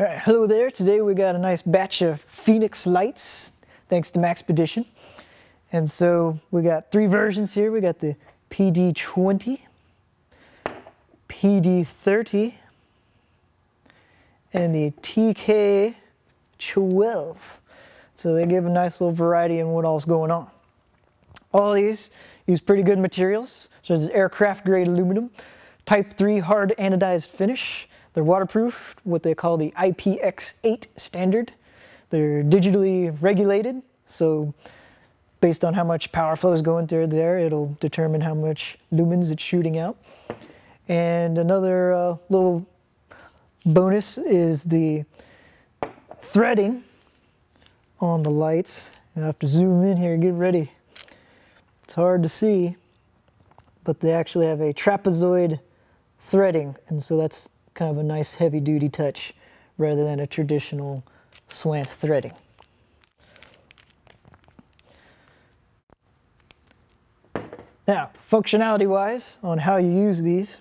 All right, hello there. Today we got a nice batch of Fenix Lights, thanks to Maxpedition. And so we got three versions here. We got the PD20, PD30, and the TK12. So they give a nice little variety in what all's going on. All these use pretty good materials, such as aircraft grade aluminum, type 3 hard anodized finish. They're waterproof, what they call the IPX8 standard. They're digitally regulated, so based on how much power flow is going through there, it'll determine how much lumens it's shooting out. And another little bonus is the threading on the lights. I have to zoom in here, get ready. It's hard to see, but they actually have a trapezoid threading, and so that's kind of a nice heavy-duty touch rather than a traditional slant threading. Now, functionality-wise, on how you use these,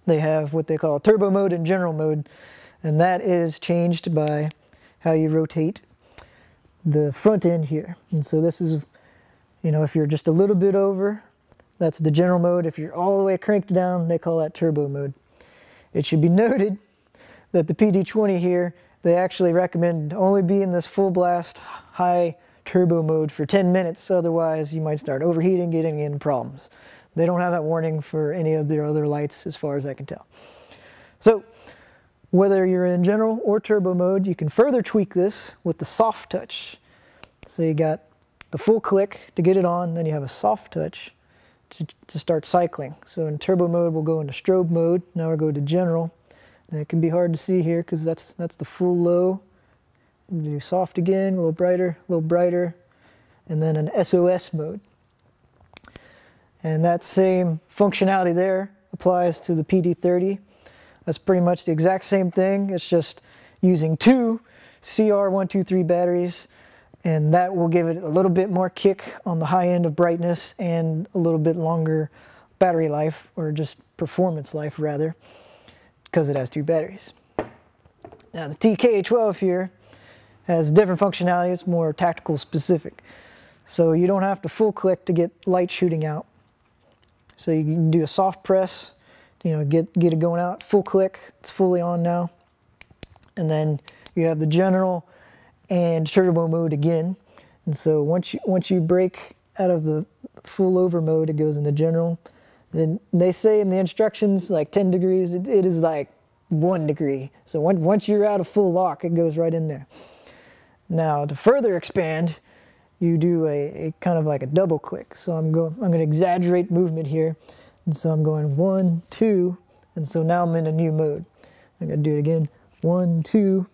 they have what they call turbo mode and general mode, and that is changed by how you rotate the front end here. And so this is, you know, if you're just a little bit over, that's the general mode. If you're all the way cranked down, they call that turbo mode. It should be noted that the PD20 here, they actually recommend only be in this full blast high turbo mode for 10 minutes, otherwise you might start overheating, getting in problems. They don't have that warning for any of their other lights as far as I can tell. So whether you're in general or turbo mode, you can further tweak this with the soft touch. So you got the full click to get it on, then you have a soft touch to start cycling. So in turbo mode, we'll go into strobe mode. Now we'll go to general. And it can be hard to see here because that's the full low. And do soft again, a little brighter, and then an SOS mode. And that same functionality there applies to the PD30. That's pretty much the exact same thing. It's just using two CR123 batteries, and that will give it a little bit more kick on the high end of brightness and a little bit longer battery life, or just performance life rather, because it has two batteries. Now the TK12 here has different functionality. It's more tactical specific. So you don't have to full click to get light shooting out. So you can do a soft press, you know, get it going out, full click, it's fully on now. And then you have the general and turbo mode again. And so once you break out of the full over mode, it goes into general. And they say in the instructions like 10 degrees, it is like 1 degree. So once you're out of full lock, it goes right in there. Now to further expand, you do a kind of like a double click. So I'm going to exaggerate movement here. And so I'm going 1, 2, and so now I'm in a new mode. I'm going to do it again, 1, 2.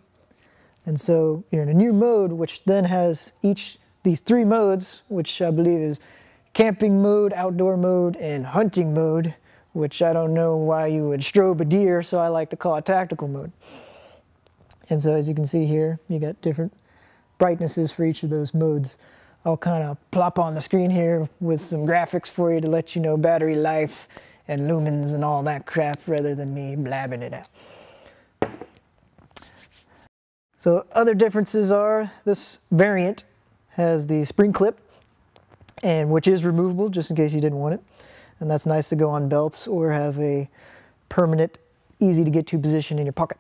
And so you're in a new mode, which then has these three modes, which I believe is camping mode, outdoor mode, and hunting mode, which I don't know why you would strobe a deer, so I like to call it tactical mode. And so as you can see here, you got different brightnesses for each of those modes. I'll kind of plop on the screen here with some graphics for you to let you know battery life and lumens and all that crap rather than me blabbing it out. So other differences are this variant has the spring clip, and which is removable just in case you didn't want it. And that's nice to go on belts or have a permanent, easy to get to position in your pocket.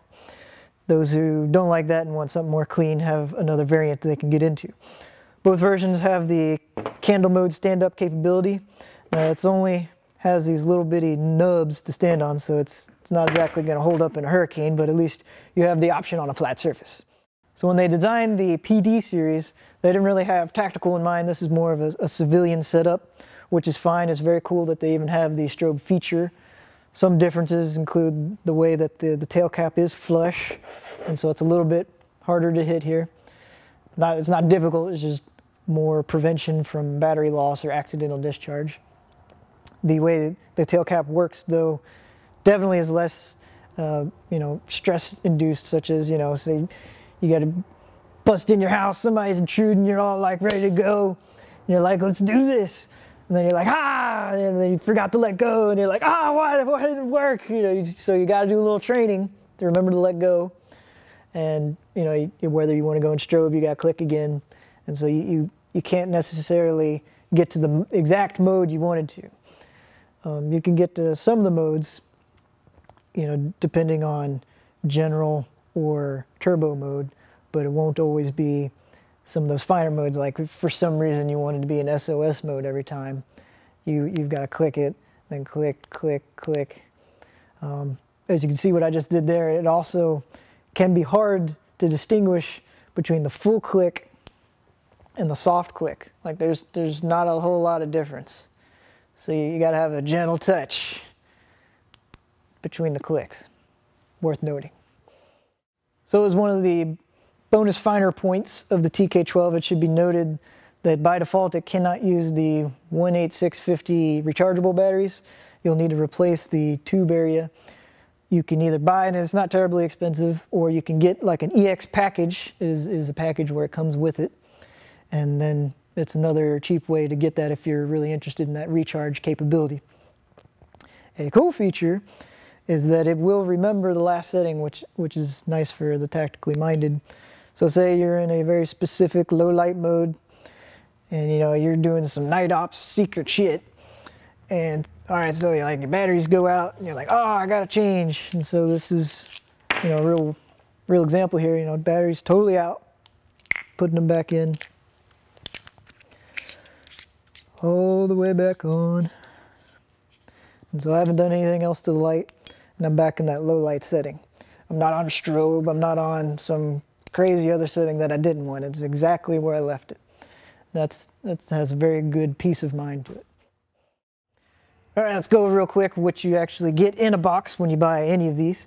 Those who don't like that and want something more clean have another variant that they can get into. Both versions have the candle mode stand-up capability. It only has these little bitty nubs to stand on, so it's not exactly going to hold up in a hurricane, but at least you have the option on a flat surface. So when they designed the PD series, they didn't really have tactical in mind. This is more of a civilian setup, which is fine. It's very cool that they even have the strobe feature. Some differences include the way that the tail cap is flush, and so it's a little bit harder to hit here. It's not difficult, it's just more prevention from battery loss or accidental discharge. The way the tail cap works, though, definitely is less you know, stress induced, such as, you know, say you got to bust in your house, somebody's intruding, you're all like ready to go, and you're like, let's do this. And then you're like, ah, and then you forgot to let go, and you're like, ah, why didn't it work? You know, so you got to do a little training to remember to let go. and you know, whether you want to go in strobe, you got to click again, and so you can't necessarily get to the exact mode you wanted to. You can get to some of the modes, you know, depending on general or turbo mode, but it won't always be some of those finer modes. Like if for some reason you wanted to be in SOS mode every time, you've got to click it, then click, click, click. As you can see what I just did there, it also can be hard to distinguish between the full click and the soft click. Like there's not a whole lot of difference. So you got to have a gentle touch between the clicks. Worth noting. So as one of the bonus finer points of the TK12, it should be noted that by default it cannot use the 18650 rechargeable batteries. You'll need to replace the tube area. You can either buy it, and it's not terribly expensive, or you can get like an EX package. It is a package where it comes with it. And then it's another cheap way to get that if you're really interested in that recharge capability. A cool feature is that it will remember the last setting, which is nice for the tactically minded. So say you're in a very specific low light mode, and you know you're doing some night ops secret shit, and all right, so like your batteries go out, and you're like, oh, I gotta change. And so this is, you know, a real example here. You know, batteries totally out, putting them back in, all the way back on. And so I haven't done anything else to the light, and I'm back in that low light setting. I'm not on strobe, I'm not on some crazy other setting that I didn't want. It's exactly where I left it. That has a very good peace of mind to it. All right, let's go real quick what you actually get in a box when you buy any of these.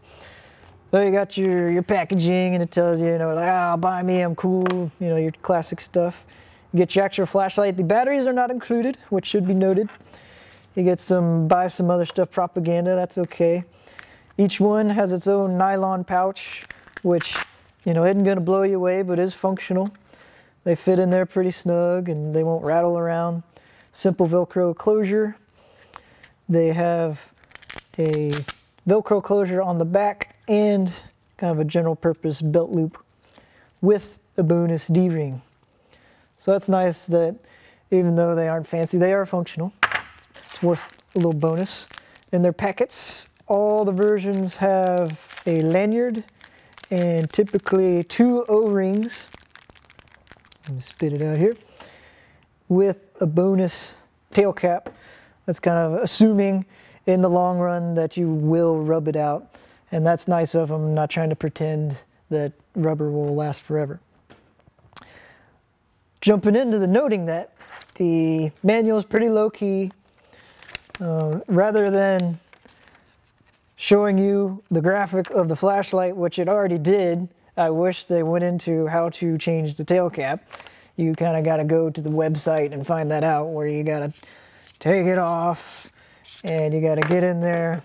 So you got your packaging, and it tells you, you know, like, oh, buy me, I'm cool, you know, your classic stuff. You get your actual flashlight. The batteries are not included, which should be noted. You get buy some other stuff propaganda, that's okay. Each one has its own nylon pouch, which, you know, isn't gonna blow you away, but is functional. They fit in there pretty snug and they won't rattle around. Simple Velcro closure. They have a Velcro closure on the back and kind of a general purpose belt loop with a bonus D-ring. So that's nice that even though they aren't fancy, they are functional. It's worth a little bonus. In their packets, all the versions have a lanyard and typically 2 O-rings. Let me spit it out here. With a bonus tail cap. That's kind of assuming in the long run that you will rub it out. And that's nice of them, not trying to pretend that rubber will last forever. Jumping into the noting that the manual is pretty low key. Rather than showing you the graphic of the flashlight, which it already did, I wish they went into how to change the tail cap. You kind of got to go to the website and find that out, where you got to take it off and you got to get in there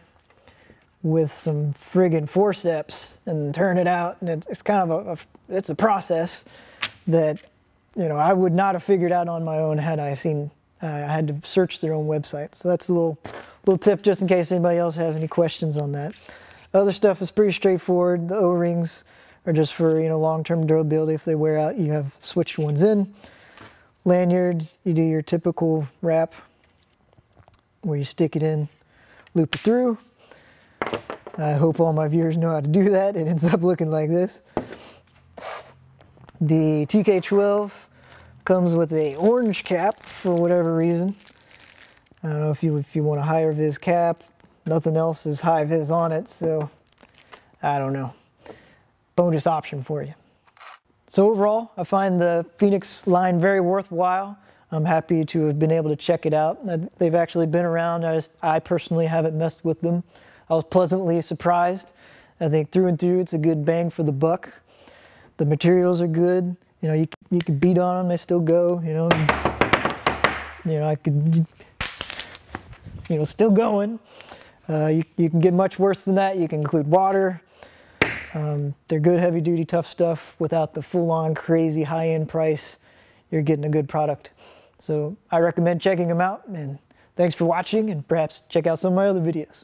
with some friggin' forceps and turn it out. And it's kind of it's a process that, you know, I would not have figured out on my own had I had to search their own website. So that's a little tip just in case anybody else has any questions on that. Other stuff is pretty straightforward. The O-rings are just for, you know, long-term durability. If they wear out, you have switched ones in. Lanyard, you do your typical wrap where you stick it in, loop it through. I hope all my viewers know how to do that. It ends up looking like this. The TK12 comes with a orange cap for whatever reason. I don't know if you want a higher vis cap. Nothing else is high vis on it, so I don't know. Bonus option for you. So overall, I find the Fenix line very worthwhile. I'm happy to have been able to check it out. They've actually been around. I personally haven't messed with them. I was pleasantly surprised. I think through and through, it's a good bang for the buck. The materials are good. You know, you can beat on them, they still go. You know, I could, you know, still going. You can get much worse than that. You can include water. They're good, heavy-duty, tough stuff without the full-on, crazy, high-end price. You're getting a good product. So I recommend checking them out, and thanks for watching, and perhaps check out some of my other videos.